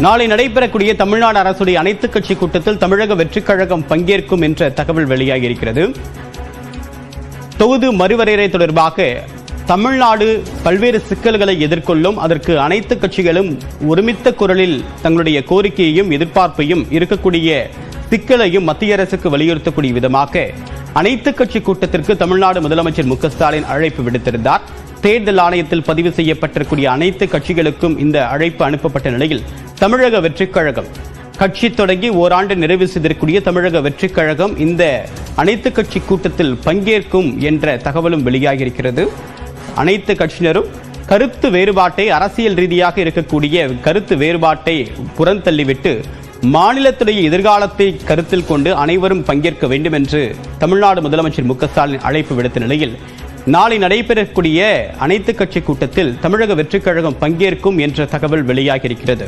நாளை நடைபெறக்கூடிய தமிழ்நாடு அரசுடைய அனைத்து கட்சி கூட்டத்தில் தமிழக வெற்றிக் கழகம் பங்கேற்கும் என்ற தகவல் வெளியாகியிருக்கிறது. தொகுதி மறுவரையறை தொடர்பாக தமிழ்நாடு பல்வேறு சிக்கல்களை எதிர்கொள்ளும். அதற்கு அனைத்து கட்சிகளும் ஒருமித்த குரலில் தங்களுடைய கோரிக்கையையும் எதிர்பார்ப்பையும் இருக்கக்கூடிய சிக்கலையும் மத்திய அரசுக்கு வலியுறுத்தக்கூடிய விதமாக அனைத்து கட்சி கூட்டத்திற்கு தமிழ்நாடு முதலமைச்சர் மு க ஸ்டாலின் அழைப்பு விடுத்திருந்தார். தேர்தல் ஆணையத்தில் பதிவு செய்யப்பட்டிருக்கூடிய அனைத்து கட்சிகளுக்கும் இந்த அழைப்பு அனுப்பப்பட்ட நிலையில் தமிழக வெற்றிக் கழகம் கட்சி தொடங்கி ஓராண்டு நிறைவு செய்திருக்கக்கூடிய தமிழக வெற்றிக் கழகம் இந்த அனைத்து கட்சி கூட்டத்தில் பங்கேற்கும் என்ற தகவலும் வெளியாகியிருக்கிறது. அனைத்து கட்சியினரும் கருத்து வேறுபாட்டை, அரசியல் ரீதியாக இருக்கக்கூடிய கருத்து வேறுபாட்டை புறந்தள்ளிவிட்டு மாநிலத்துடைய எதிர்காலத்தை கருத்தில் கொண்டு அனைவரும் பங்கேற்க வேண்டும் என்று தமிழ்நாடு முதலமைச்சர் மு க ஸ்டாலின் அழைப்பு விடுத்த நிலையில் நாளை நடைபெறக்கூடிய அனைத்து கட்சி கூட்டத்தில் தமிழக வெற்றிக் கழகம் பங்கேற்கும் என்ற தகவல் வெளியாகியிருக்கிறது.